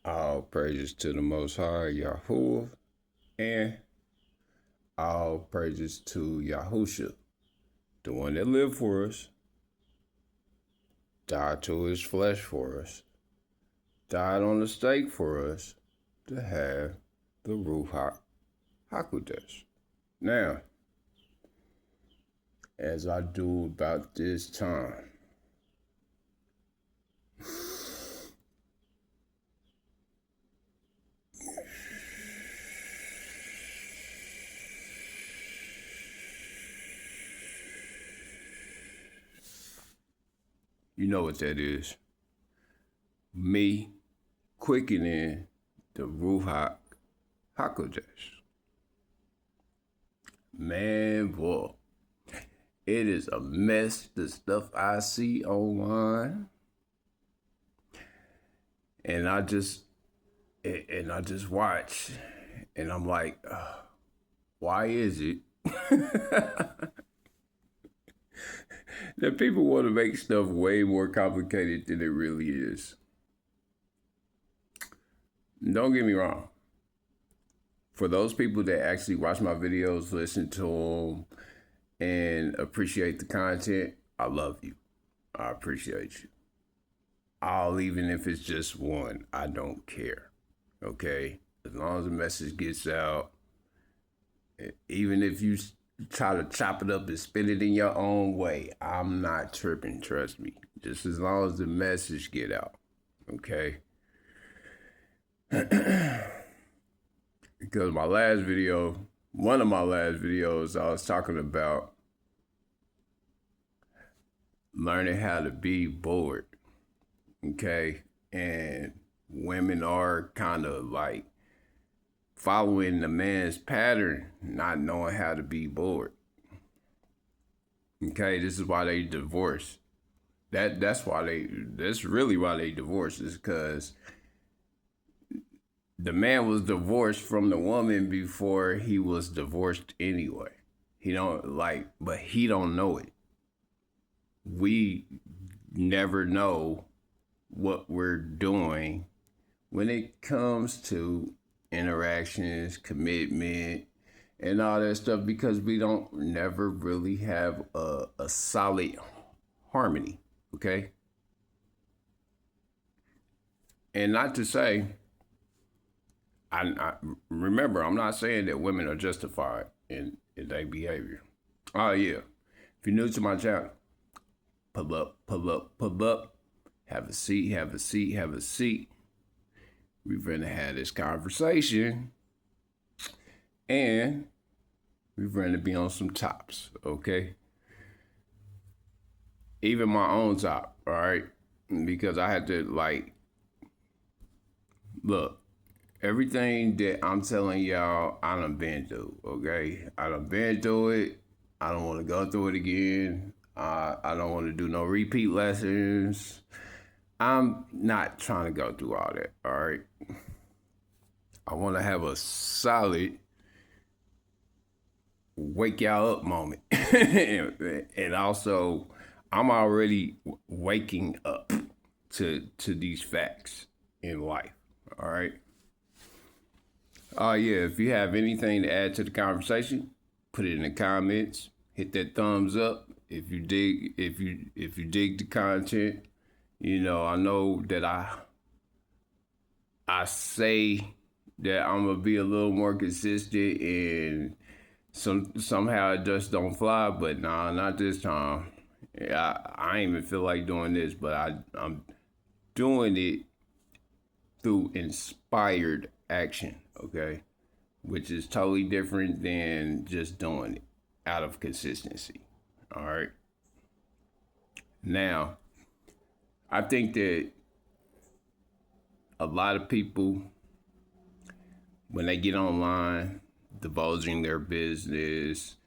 All praises to the Most High, Yahuwah, and all praises to Yahusha, the one that lived for us, died to his flesh for us, died on the stake for us to have the Ruach HaKodesh. Now, as I do about this time, you know what that is. Me quickening the Ruach HaKodesh. Man, boy, it is a mess, the stuff I see online. And I just watch, and I'm like, why is it that people want to make stuff way more complicated than it really is? Don't get me wrong. For those people that actually watch my videos, listen to them, and appreciate the content, I love you. I appreciate you. Even if it's just one, I don't care. Okay? As long as the message gets out, even if you try to chop it up and spin it in your own way, I'm not tripping, trust me. Just as long as the message get out. Okay? Because one of my last videos, I was talking about learning how to be bored. Okay? And women are kind of like following the man's pattern, not knowing how to be bored. Okay, this is why they divorce. That's really why they divorce, is because the man was divorced from the woman before he was divorced anyway. But he don't know it. We never know what we're doing when it comes to interactions, commitment, and all that stuff, because we don't never really have a solid harmony, okay? And not to say, I remember, I'm not saying that women are justified in their behavior. Oh yeah, if you're new to my channel, pull up, have a seat. We're gonna have this conversation, and we're gonna be on some tops, okay? Even my own top, all right? Because I had to, look, everything that I'm telling y'all, I done been through, okay? I done been through it. I don't want to go through it again. I don't want to do no repeat lessons. I'm not trying to go through all that, all right? I want to have a solid wake y'all up moment. And also, I'm already waking up to these facts in life, all right? Yeah, if you have anything to add to the conversation, put it in the comments. Hit that thumbs up if you dig the content. You know, I know that I say that I'm gonna be a little more consistent, and somehow it just don't fly, but nah, not this time. I ain't even feel like doing this, but I'm doing it through inspired action, okay? Which is totally different than just doing it out of consistency, all right? Now, I think that a lot of people, when they get online, divulging their business,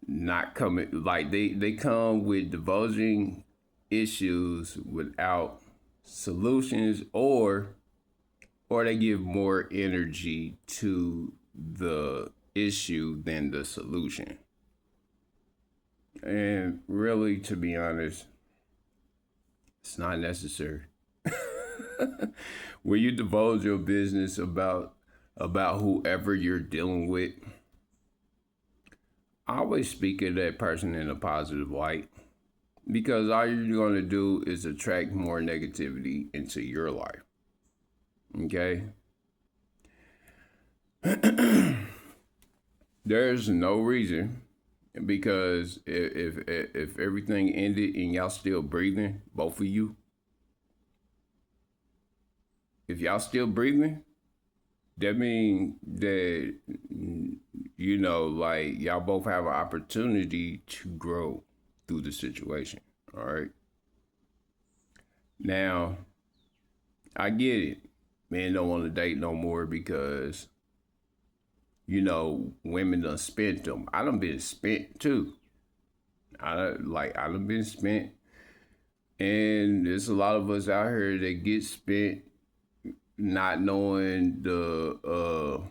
not coming, like they come with divulging issues without solutions, or they give more energy to the issue than the solution. And really, to be honest, it's not necessary. When you divulge your business about whoever you're dealing with, always speak of that person in a positive light, because all you're going to do is attract more negativity into your life. Okay? There's no reason, because if everything ended and y'all still breathing, both of you, if y'all still breathing, that means that, like, y'all both have an opportunity to grow through the situation. All right. Now, I get it. Men don't want to date no more because, women done spent them. I done been spent too. I done been spent. And there's a lot of us out here that get spent not knowing the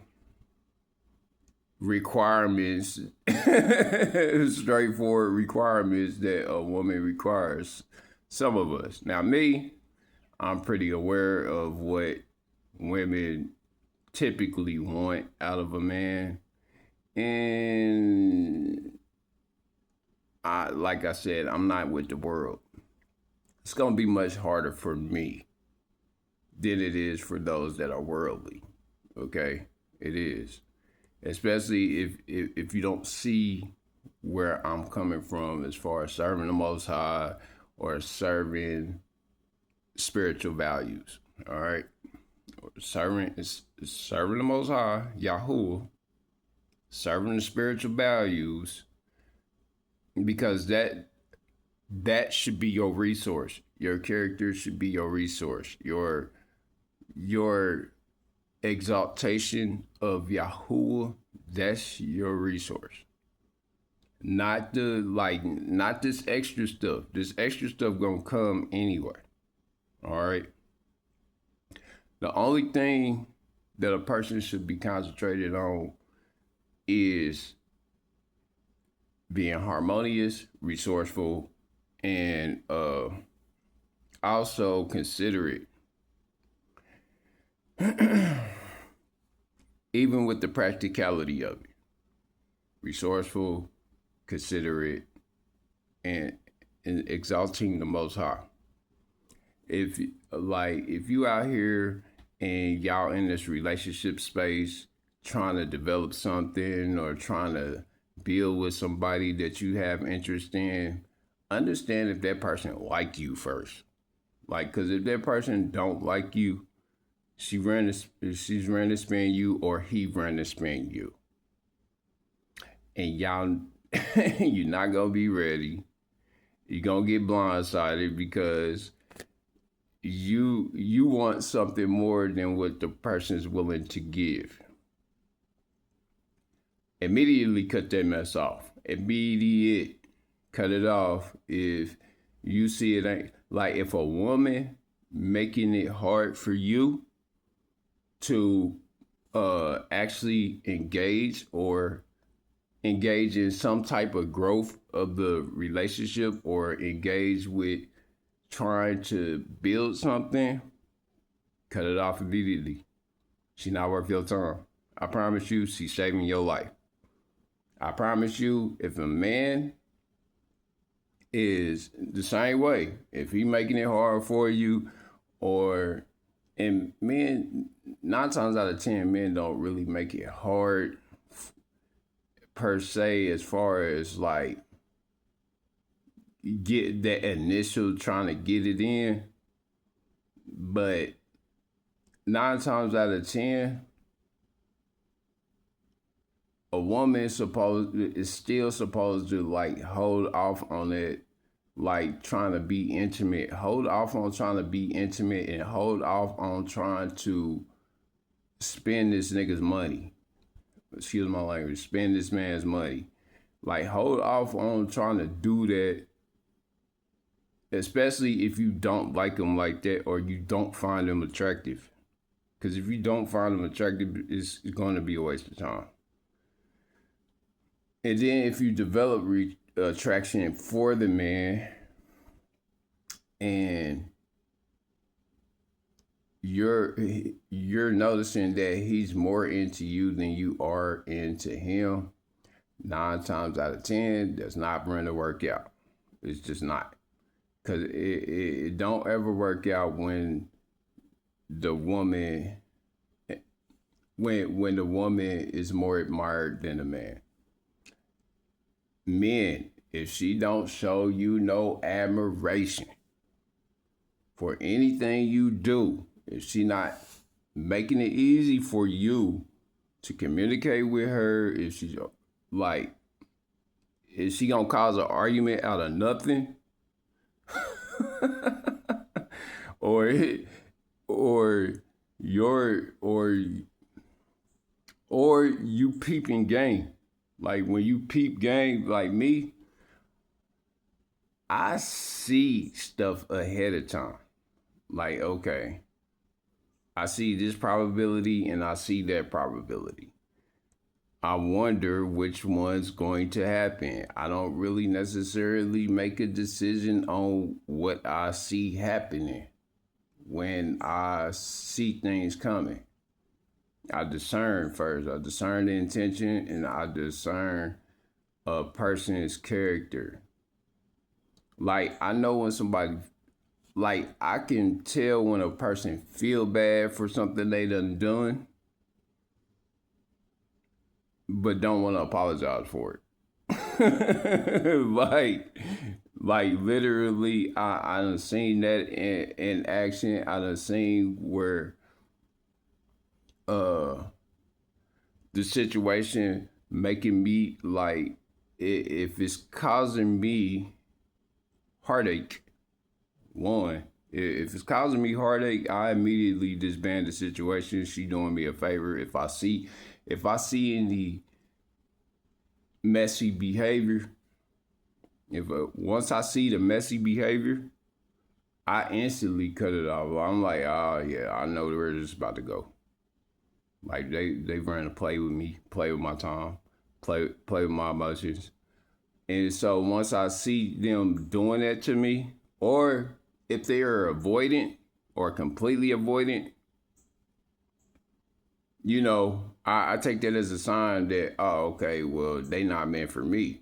requirements, straightforward requirements that a woman requires. Some of us. Now, me, I'm pretty aware of what women typically want out of a man. And like I said, I'm not with the world. It's going to be much harder for me than it is for those that are worldly. Okay? It is. Especially if you don't see where I'm coming from as far as serving the Most High or serving spiritual values. All right? Serving the Most High, Yahuwah, serving the spiritual values, because that should be your resource. Your character should be your resource. Your exaltation of Yahuwah, that's your resource. Not this extra stuff. This extra stuff gonna come anyway. All right. The only thing that a person should be concentrated on is being harmonious, resourceful, and also considerate. Even with the practicality of it. Resourceful, considerate, and exalting the Most High. If you out here and y'all in this relationship space trying to develop something or trying to build with somebody that you have interest in, understand if that person like you first. Because if that person don't like you, she's running to spend you, or he running to spend you. And y'all, you're not going to be ready. You're going to get blindsided because you want something more than what the person is willing to give. Immediately cut that mess off. Immediate. Cut it off if you see it ain't. Like, if a woman making it hard for you to actually engage in some type of growth of the relationship, or engage with trying to build something, cut it off immediately. She's not worth your time. I promise you, she's saving your life. I promise you, if a man is the same way, if he making it hard for you, and men, 9 times out of 10, men don't really make it hard per se, as far as like get that initial trying to get it in. But 9 times out of 10, a woman is still supposed to like hold off on it, like trying to be intimate. Hold off on trying to be intimate, and hold off on trying to spend this nigga's money. Excuse my language. Spend this man's money. Like, hold off on trying to do that, especially if you don't like him like that, or you don't find him attractive. Because if you don't find him attractive, it's going to be a waste of time. And then if you develop attraction for the man, and you're noticing that he's more into you than you are into him, 9 times out of 10, that's not going to work out. It's just not. Because it don't ever work out when the woman when the woman is more admired than the man. Men, if she don't show you no admiration for anything you do, if she not making it easy for you to communicate with her, if she's like, is she gonna cause an argument out of nothing? or or or you peeping game. Like when you peep game, like me, I see stuff ahead of time. Like, okay, I see this probability and I see that probability. I wonder which one's going to happen. I don't really necessarily make a decision on what I see happening when I see things coming. I discern first. I discern the intention and I discern a person's character. Like, I know when somebody, like, I can tell when a person feel bad for something they done, but don't want to apologize for it. like literally, I done seen that in action. I done seen where the situation making me like, if it's causing me heartache, if it's causing me heartache, I immediately disband the situation. She doing me a favor. If I see any messy behavior, once I see the messy behavior, I instantly cut it off. I'm like, oh yeah, I know where this is about to go. Like they run to play with me, play with my time, play with my emotions. And so once I see them doing that to me, or if they are avoidant or completely avoidant, you know, I take that as a sign that, oh, okay, well, they not meant for me.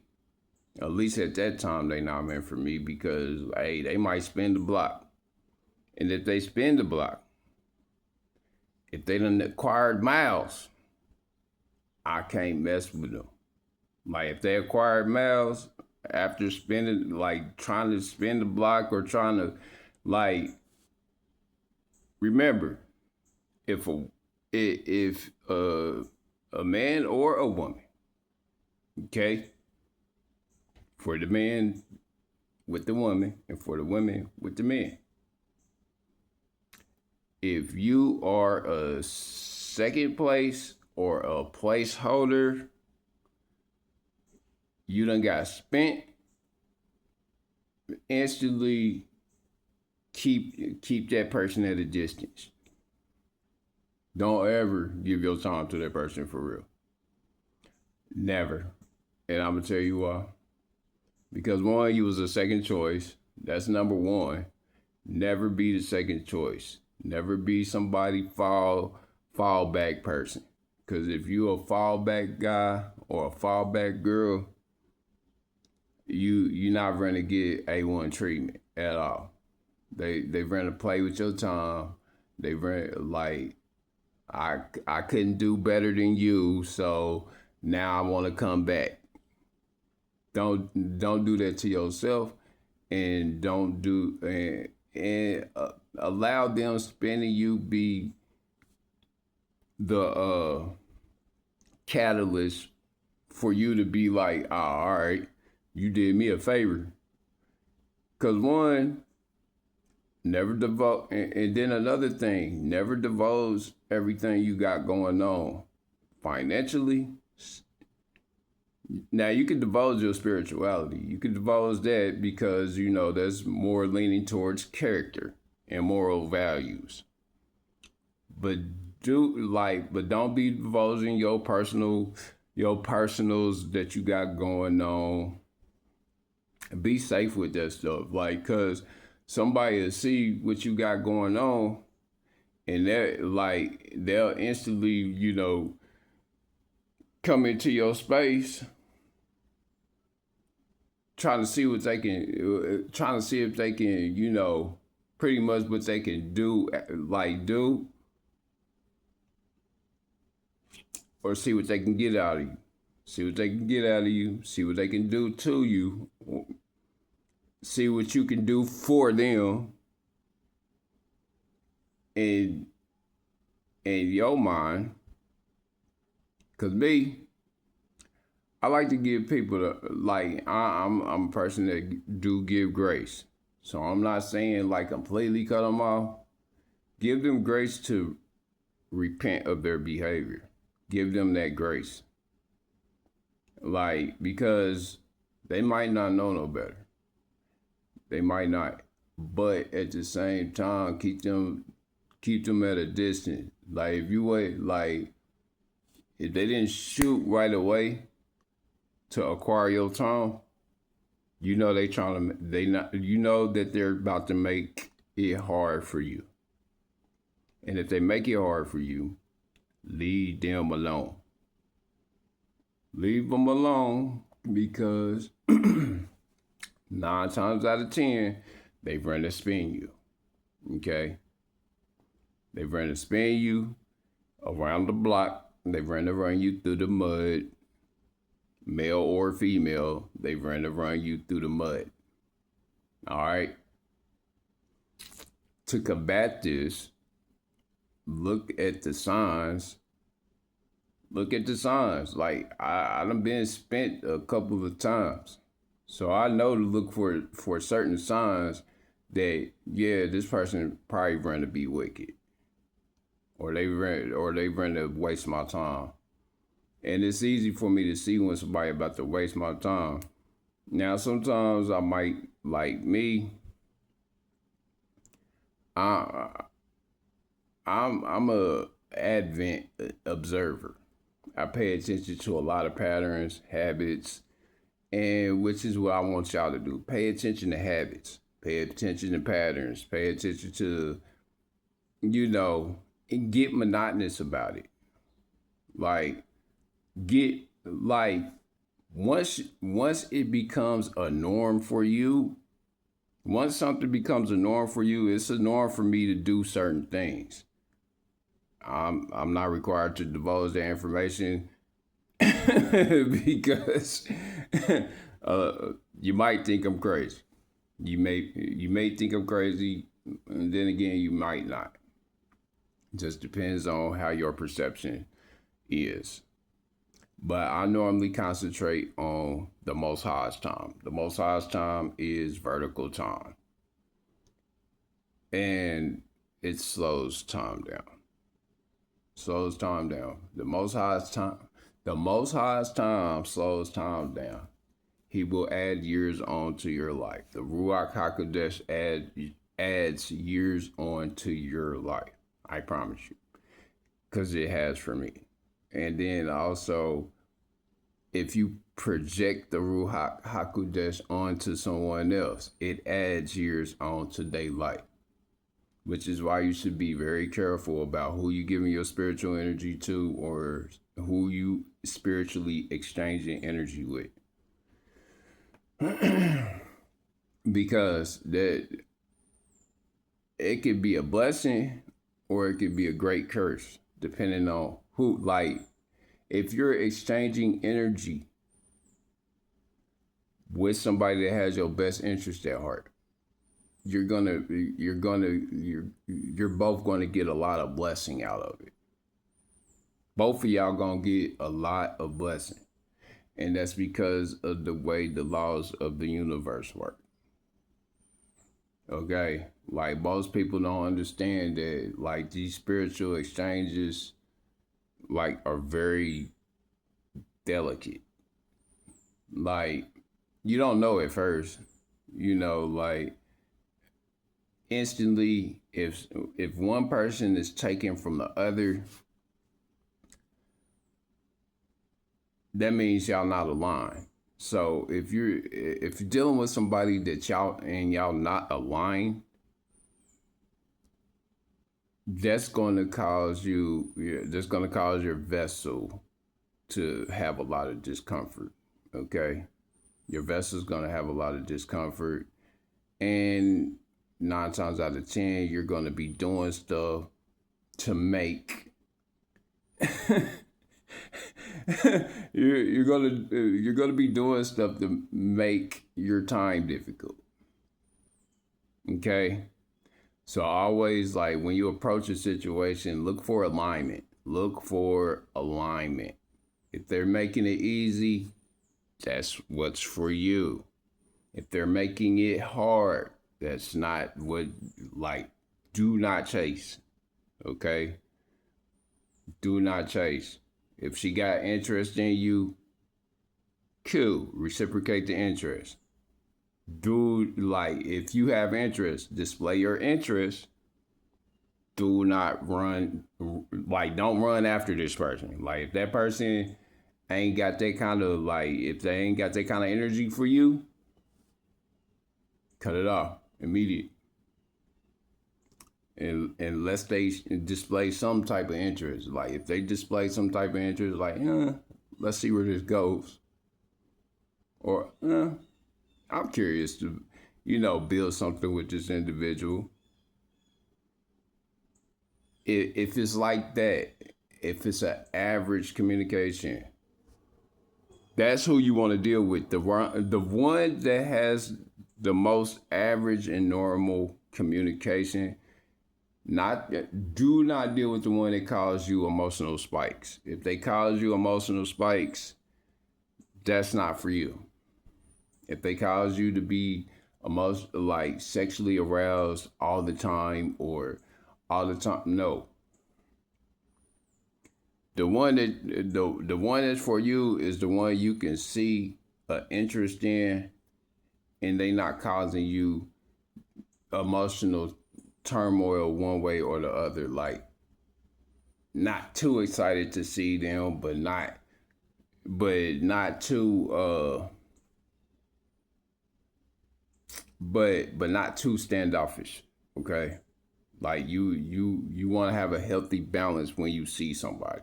At least at that time, they not meant for me because, hey, they might spin the block. And if they spin the block, if they done acquired miles, I can't mess with them. Like if they acquired miles after spending, like trying to spin the block or trying to, like, remember, if a man or a woman, okay, for the man with the woman and for the women with the man, if you are a second place or a placeholder, you done got spent, instantly keep that person at a distance. Don't ever give your time to that person for real. Never. And I'm going to tell you why. Because one, you was a second choice. That's number one. Never be the second choice. Never be somebody fallback person. Because if you a fallback guy or a fallback girl, you're not going to get A1 treatment at all. They're going to play with your time. They like, I couldn't do better than you, so now I want to come back. Don't do that to yourself, and don't do and allow them spinning you be the catalyst for you to be like, oh, all right, you did me a favor. Cause one, never devote, and then another thing, never divulge everything you got going on financially. Now you can divulge your spirituality. You can divulge that because, you know, that's more leaning towards character and moral values. But don't be divulging your personals that you got going on. Be safe with that stuff. Like, cause somebody will see what you got going on And they'll instantly, come into your space trying to see what they can, trying to see if they can, pretty much what they can do, or see what they can get out of you. See what they can get out of you. See what they can do to you. See what you can do for them. In your mind. Because me, I like to give people I'm a person that do give grace. So I'm not saying completely cut them off. Give them grace to repent of their behavior. Give them that grace. Because they might not know no better. They might not. But at the same time, keep them at a distance. If you wait, if they didn't shoot right away to acquire your time, you know that they're about to make it hard for you. And if they make it hard for you, leave them alone. Leave them alone, because 9 times out of 10, they run to spin you. Okay? They run to spin you around the block. They run to run you through the mud. Male or female, they run to run you through the mud. All right? To combat this, look at the signs. Look at the signs. I done been spent a couple of times. So I know to look for certain signs that, this person probably run to be wicked. Or they run to waste my time. And it's easy for me to see when somebody about to waste my time. Now, sometimes I might, I'm a advent observer. I pay attention to a lot of patterns, habits, and which is what I want y'all to do. Pay attention to habits. Pay attention to patterns. Pay attention to, and get monotonous about it. Once it becomes a norm for you, once something becomes a norm for you, it's a norm for me to do certain things. I'm not required to divulge the information because you might think I'm crazy. You may think I'm crazy, and then again, you might not. It just depends on how your perception is. But I normally concentrate on the Most High's time. The Most High's time is vertical time. And it slows time down. Slows time down. The Most High's time slows time down. He will add years on to your life. The Ruach HaKodesh adds years on to your life. I promise you. Because it has for me. And then also, if you project the Ruach HaKodesh onto someone else, it adds years onto their life. Which is why you should be very careful about who you giving your spiritual energy to, or who you spiritually exchanging energy with. Because it could be a blessing or it could be a great curse, depending on who. If you're exchanging energy with somebody that has your best interest at heart, you're both gonna get a lot of blessing out of it. Both of y'all gonna get a lot of blessing. And that's because of the way the laws of the universe work. Okay? Most people don't understand that, these spiritual exchanges, are very delicate. You don't know at first, instantly, if one person is taken from the other, that means y'all not aligned. So if you're dealing with somebody that y'all not aligned, that's going to cause you, that's going to cause your vessel to have a lot of discomfort. Okay. Your vessel's going to have a lot of discomfort. And 9 times out of 10, you're going to be doing stuff to make you're gonna be doing stuff to make your time difficult. Okay. So always, like, when you approach a situation, look for alignment. Look for alignment. If they're making it easy, that's what's for you. If they're making it hard, that's not what, like, do not chase. Okay? Do not chase. If she got interest in you, cool. Reciprocate the interest. Do, like, if you have interest, display your interest. Do not run, like, don't run after this person. Like, if that person ain't got that kind of, like, if they ain't got that kind of energy for you, cut it off immediate. And unless they display some type of interest, like if they display some type of interest, like, let's see where this goes, or I'm curious to, build something with this individual. If it's like that, if it's an average communication, that's who you want to deal with. The one that has the most average and normal communication. Do not deal with the one that causes you emotional spikes. If they cause you emotional spikes, that's not for you. If they cause you to be like sexually aroused all the time or all the time, no. The one that's for you is the one you can see an interest in, and they not causing you emotional turmoil one way or the other. Like, not too excited to see them, but not too but not too standoffish. Okay. Like, you want to have a healthy balance when you see somebody.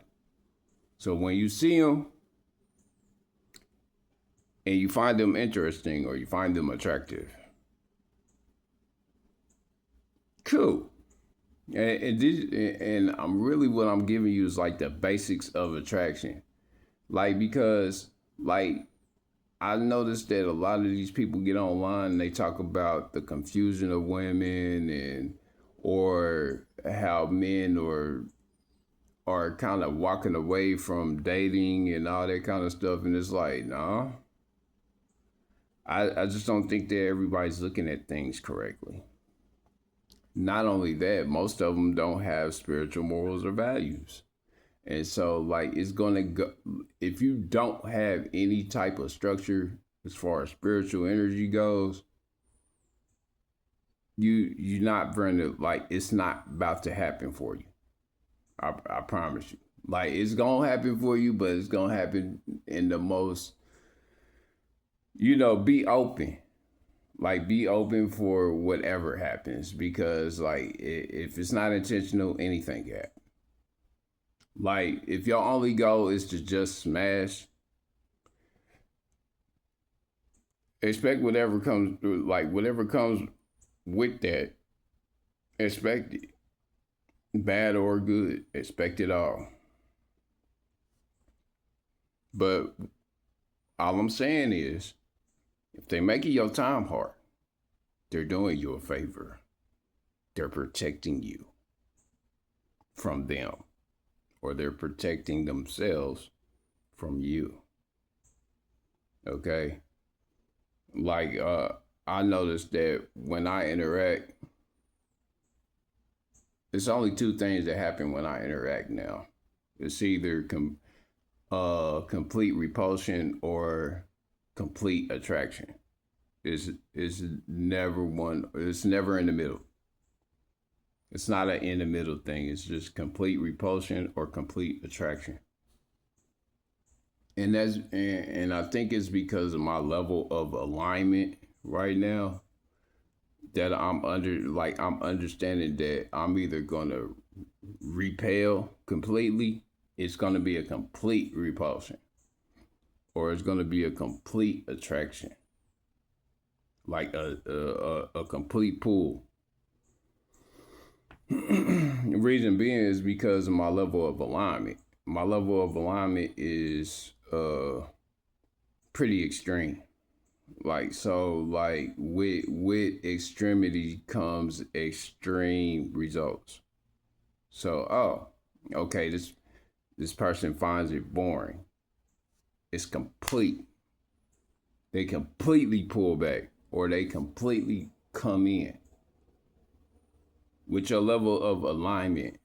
So when you see them and you find them interesting or you find them attractive, cool. And I'm really, what I'm giving you is like the basics of attraction. Like, because, like, I noticed that a lot of these people get online and they talk about the confusion of women, or how men are kind of walking away from dating and all that kind of stuff. And it's like, nah, I just don't think that everybody's looking at things correctly. Not only that, most of them don't have spiritual morals or values. And so, like, it's going to go, if you don't have any type of structure as far as spiritual energy goes, you're not going to, like, it's not about to happen for you. I promise you. Like, it's going to happen for you, but it's going to happen in the most, be open. Like, be open for whatever happens, because, like, if it's not intentional, anything can happen. Like, if your only goal is to just smash, expect whatever comes, like, whatever comes with that, expect it. Bad or good, expect it all. But all I'm saying is, if they're making your time hard, they're doing you a favor. They're protecting you from them, or they're protecting themselves from you. Okay? Like, I noticed that when I interact, it's only two things that happen when I interact now. It's either complete repulsion or complete attraction. It's never one. It's never in the middle. It's not an in the middle thing. It's just complete repulsion or complete attraction. And I think it's because of my level of alignment right now that I'm understanding that I'm either gonna repel completely, it's going to be a complete repulsion, or it's going to be a complete attraction, like a complete pull. The reason being is because of my level of alignment. My level of alignment is pretty extreme. Like with extremity comes extreme results. So okay, this person finds it boring. It's complete. They completely pull back, or they completely come in with your level of alignment.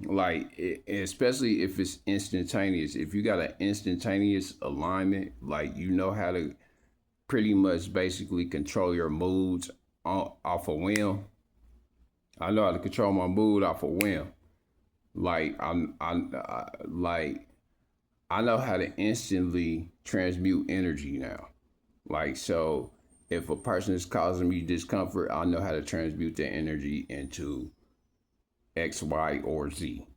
Like, especially if it's instantaneous. If you got an instantaneous alignment, like, you know how to pretty much basically control your moods off a whim. I know how to control my mood off a whim. Like I know how to instantly transmute energy now. Like, so if a person is causing me discomfort, I know how to transmute that energy into X, Y, or Z.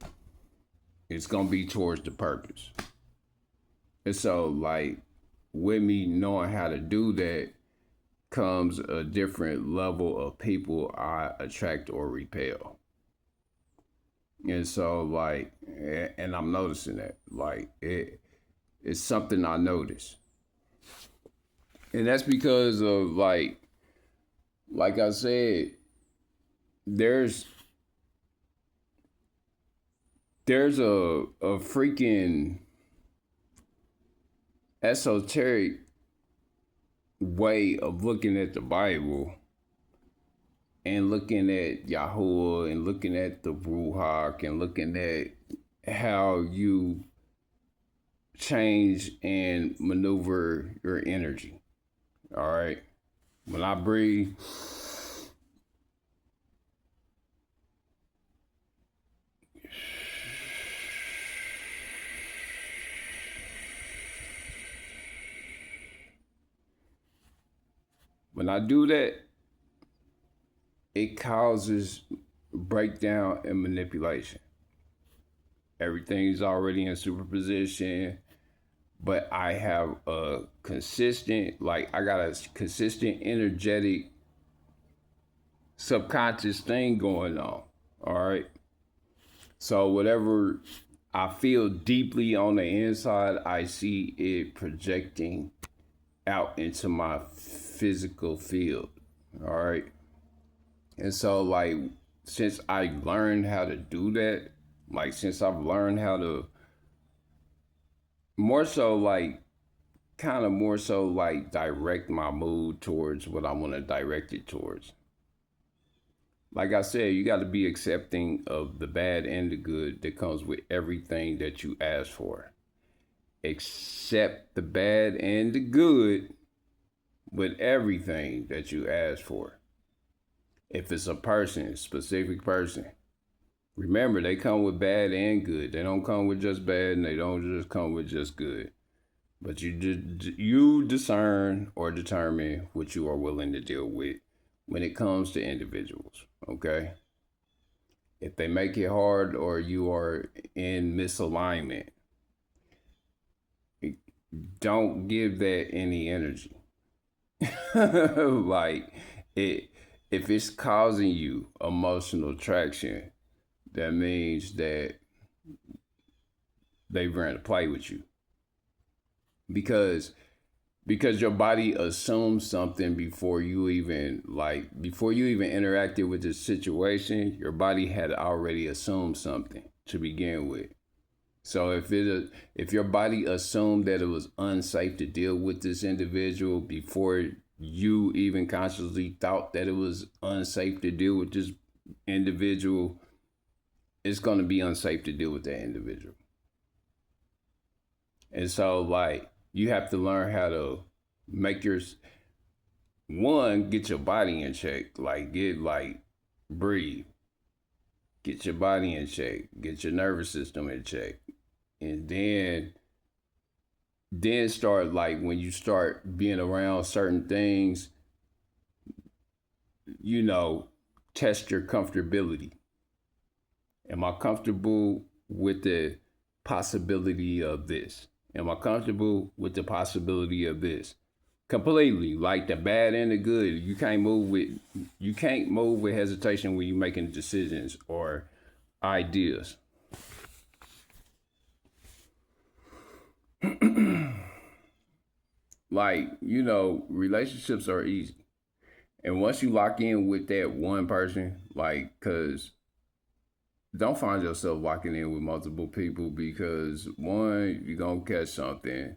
It's gonna be towards the purpose. And so, like, with me knowing how to do that comes a different level of people I attract or repel. And so, like, and I'm noticing that, like, it's something I notice. And that's because of, like I said, there's a freaking esoteric way of looking at the Bible and looking at Yahuwah and looking at the Ruach and looking at how you change and maneuver your energy. All right. When I breathe, when I do that, it causes breakdown and manipulation. Everything's already in superposition, but I have a consistent, like, I got a consistent energetic subconscious thing going on. All right. So whatever I feel deeply on the inside, I see it projecting out into my physical field. All right. And so, like, since I learned how to do that, like, since I've learned how to more so, like, kind of more so, like, direct my mood towards what I want to direct it towards. Like I said, you got to be accepting of the bad and the good that comes with everything that you ask for. Accept the bad and the good with everything that you ask for. If it's a person, a specific person, remember, they come with bad and good. They don't come with just bad, and they don't just come with just good. But you discern or determine what you are willing to deal with when it comes to individuals, okay? If they make it hard or you are in misalignment, don't give that any energy. Like, if it's causing you emotional traction, that means that they've learned to play with you. Because your body assumes something before you even interacted with the situation. Your body had already assumed something to begin with. So if your body assumed that it was unsafe to deal with this individual before you even consciously thought that it was unsafe to deal with this individual, it's going to be unsafe to deal with that individual. And so, like, you have to learn how to make get your body in check. Breathe. Get your body in check. Get your nervous system in check. And then start, like, when you start being around certain things, test your comfortability. Am I comfortable with the possibility of this? Am I comfortable with the possibility of this? Completely, like the bad and the good. You can't move with hesitation when you're making decisions or ideas. Like, relationships are easy. And once you lock in with that one person, like, cause don't find yourself locking in with multiple people because one, you're gonna catch something,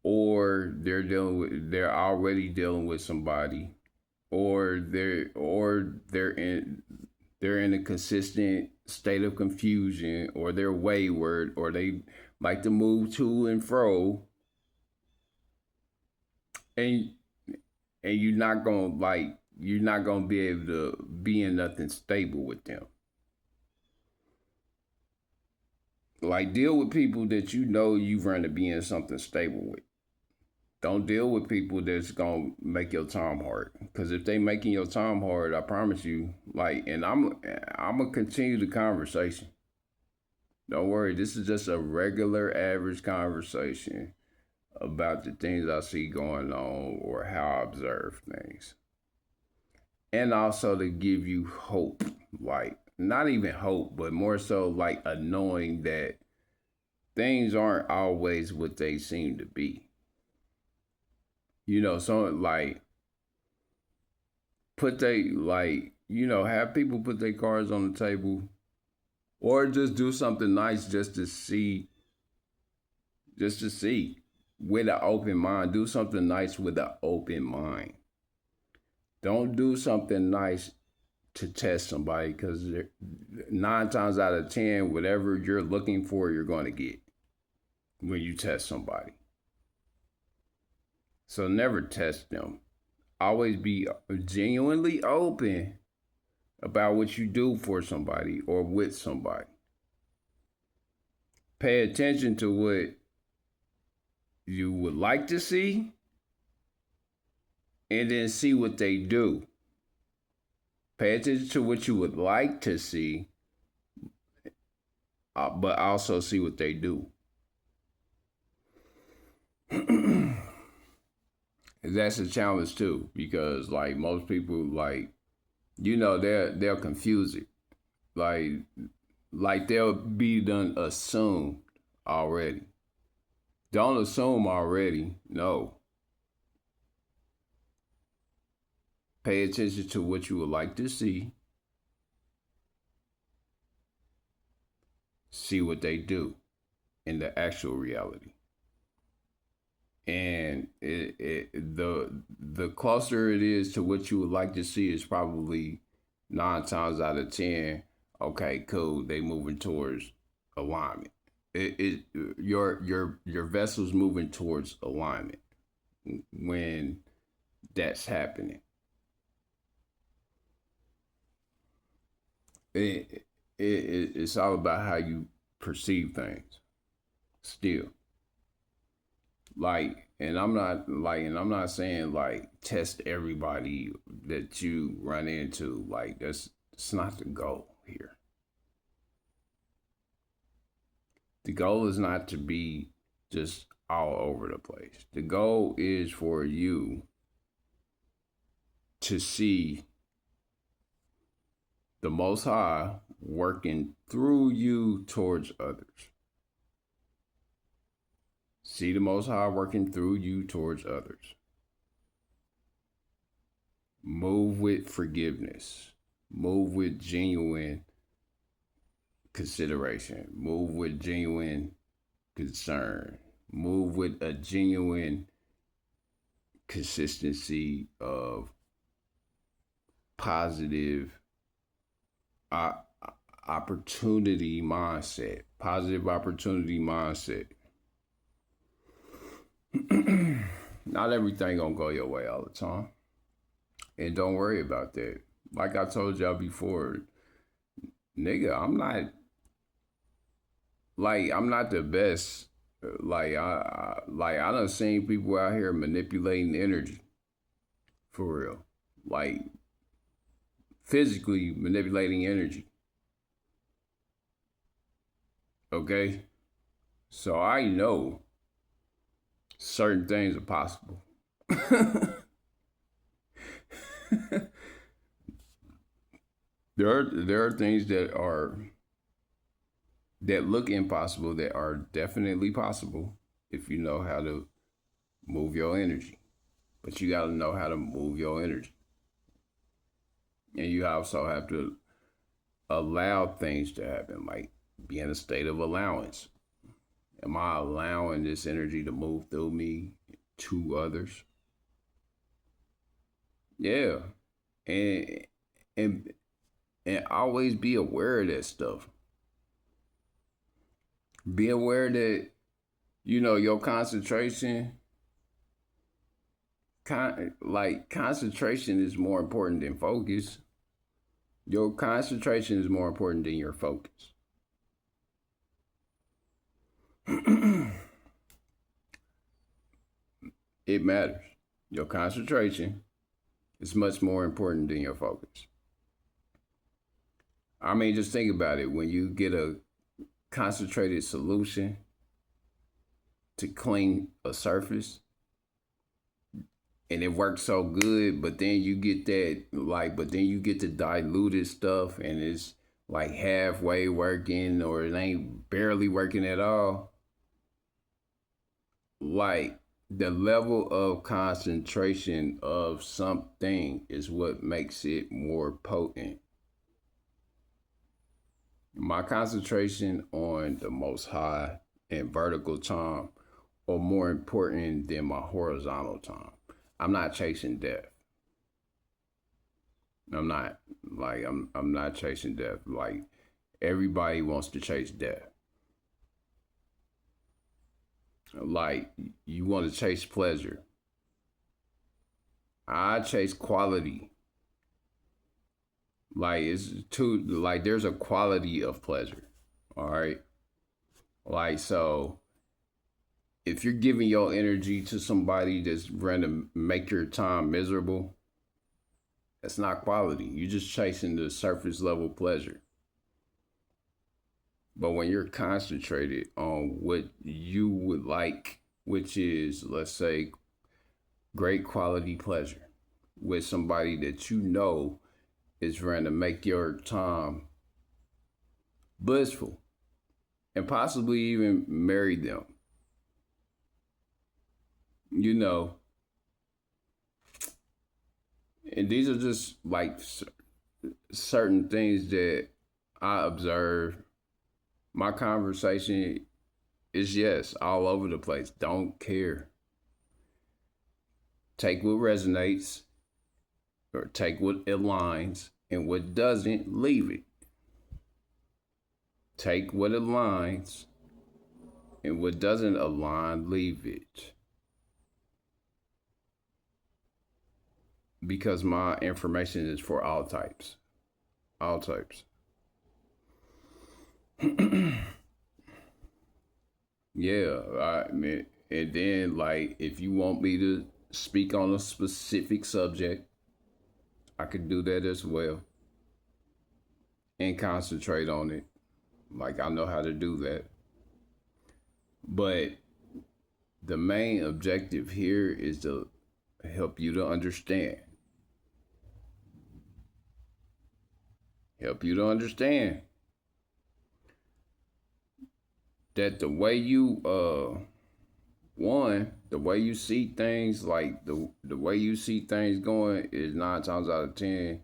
or they're already dealing with somebody, or they're in a consistent state of confusion, or they're wayward, or they like to move to and fro, and you're not gonna be able to be in nothing stable with them. Like, deal with people that you know you're going to be in something stable with. Don't deal with people that's gonna make your time hard. Cause if they making your time hard, I promise you, like, and I'm gonna continue the conversation. Don't worry, this is just a regular average conversation about the things I see going on or how I observe things. And also to give you hope, like not even hope, but more so like a knowing that things aren't always what they seem to be. So like have people put their cards on the table or just do something nice just to see with an open mind. Do something nice with an open mind. Don't do something nice to test somebody because 9 times out of 10, whatever you're looking for, you're going to get when you test somebody. So never test them. Always be genuinely open about what you do for somebody or with somebody. Pay attention to what you would like to see and then see what they do. Pay attention to what you would like to see, but also see what they do. That's a challenge too, because like most people, they'll confuse it, like they'll be done assumed already. Don't assume already. No. Pay attention to what you would like to see. See what they do in the actual reality. And the closer it is to what you would like to see is probably 9 times out of 10. Okay, cool. They moving towards alignment. Your vessel's moving towards alignment when that's happening. It's all about how you perceive things. Still, and I'm not saying like test everybody that you run into. Like that's not the goal here. The goal is not to be just all over the place. The goal is for you to see the Most High working through you towards others. See the Most High working through you towards others. Move with forgiveness. Move with genuine consideration. Move with genuine concern. Move with a genuine consistency of positive opportunity mindset. Positive opportunity mindset. Not everything gonna go your way all the time. And don't worry about that. Like I told y'all before, nigga, I'm not the best. I done seen people out here manipulating energy. For real. Like physically manipulating energy. Okay? So I know certain things are possible. There are things that look impossible that are definitely possible if you know how to move your energy. But you got to know how to move your energy. And you also have to allow things to happen, like be in a state of allowance. Am I allowing this energy to move through me to others? Yeah. And and and always be aware of that stuff. Be aware that your concentration concentration is more important than focus. Your concentration is more important than your focus. It matters. Your concentration is much more important than your focus. I mean, just think about it. When you get a concentrated solution to clean a surface and it works so good, but then you get the diluted stuff and it's like halfway working or it ain't barely working at all. Like the level of concentration of something is what makes it more potent. My concentration on the most high and vertical time are more important than my horizontal time. I'm not chasing death. I'm not I'm not chasing death. Like everybody wants to chase death. Like you want to chase pleasure. I chase quality. There's a quality of pleasure. All right. Like so if you're giving your energy to somebody that's going to make your time miserable, that's not quality. You're just chasing the surface level pleasure. But when you're concentrated on what you would like, which is, let's say, great quality pleasure with somebody that you know is going to make your time blissful and possibly even marry them. And these are just like certain things that I observe. My conversation is yes, all over the place. Don't care. Take what resonates or take what aligns, and what doesn't, leave it. Take what aligns, and what doesn't align, leave it. Because my information is for all types. All types. Yeah, I mean, and then like if you want me to speak on a specific subject, I could do that as well and concentrate on it. Like I know how to do that. But the main objective here is to help you to understand. Help you to understand that the way you the way you see things, like the way you see things going is 9 times out of 10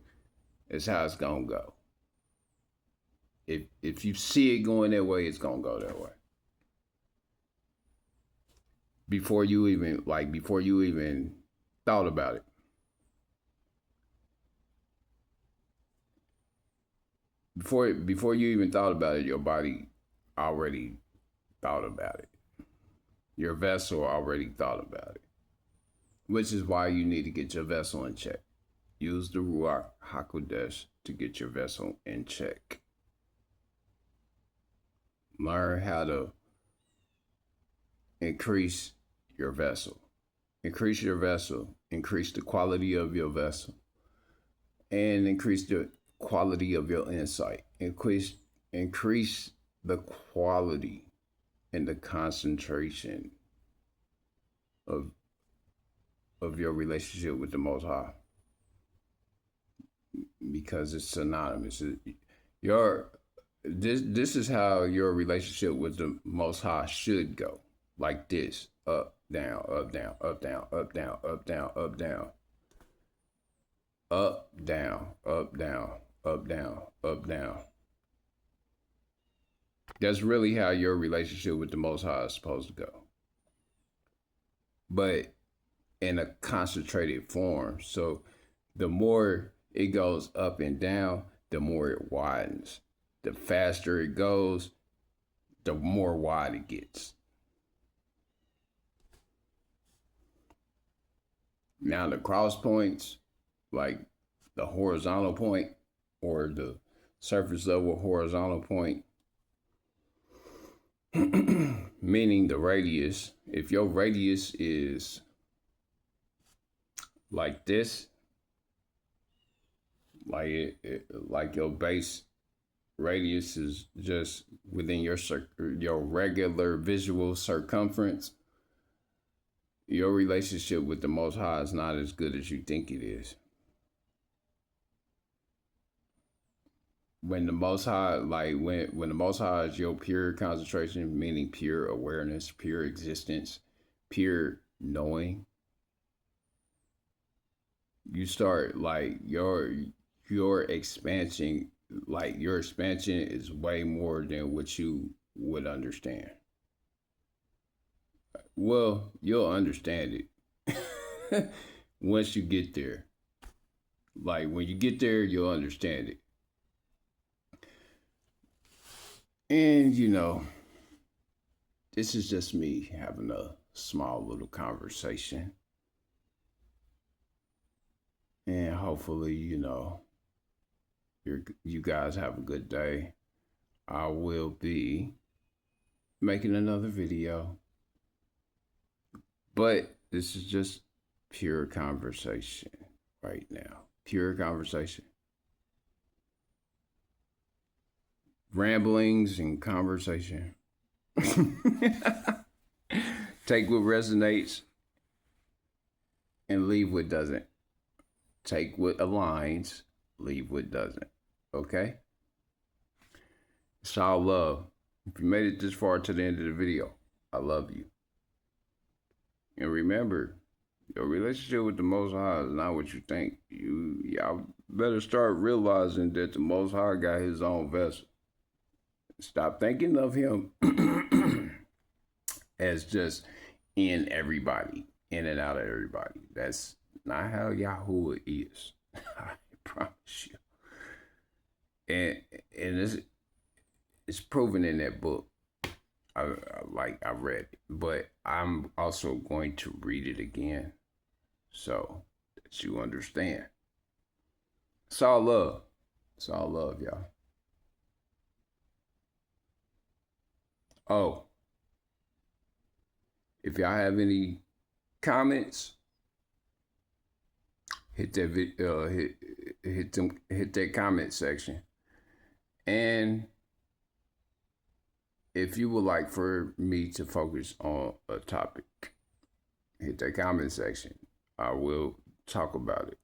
is how it's gonna go. If you see it going that way, it's gonna go that way. Before you even thought about it. Before you even thought about it, your body already thought about it. Your vessel already thought about it. Which is why you need to get your vessel in check. Use the Ruach HaKodesh to get your vessel in check. Learn how to increase your vessel. Increase your vessel. Increase the quality of your vessel. And increase the quality of your insight. Increase the quality and the concentration of your relationship with the Most High, because it's synonymous. Your this is how your relationship with the Most High should go, like this: up, down, up, down, up, down, up, down, up, down, up, down, up, down, up, down, up, down, up, down. That's really how your relationship with the Most High is supposed to go, but in a concentrated form. So the more it goes up and down, the more it widens. The faster it goes, the more wide it gets. Now the cross points, like the horizontal point or the surface level horizontal point, meaning the radius. If your radius is like this, like your base radius is just within your regular visual circumference, your relationship with the Most High is not as good as you think it is. When the Most High, when the Most High is your pure concentration, meaning pure awareness, pure existence, pure knowing, you start your expansion, your expansion is way more than what you would understand. Well, you'll understand it once you get there. Like when you get there, you'll understand it. And this is just me having a small little conversation. And hopefully, you guys have a good day. I will be making another video. But this is just pure conversation right now. Pure conversation. Ramblings and conversation. Take what resonates and leave what doesn't. Take what aligns, leave what doesn't. Okay? It's all love. If you made it this far to the end of the video, I love you. And remember, your relationship with the Most High is not what you think. Y'all better start realizing that the Most High got his own vessel. Stop thinking of him as just in everybody, in and out of everybody. That's not how Yahuwah is. I promise you. And it's proven in that book. I read it, but I'm also going to read it again so that you understand. It's all love. It's all love, y'all. Oh, if y'all have any comments, hit that hit that comment section. And if you would like for me to focus on a topic, hit that comment section. I will talk about it.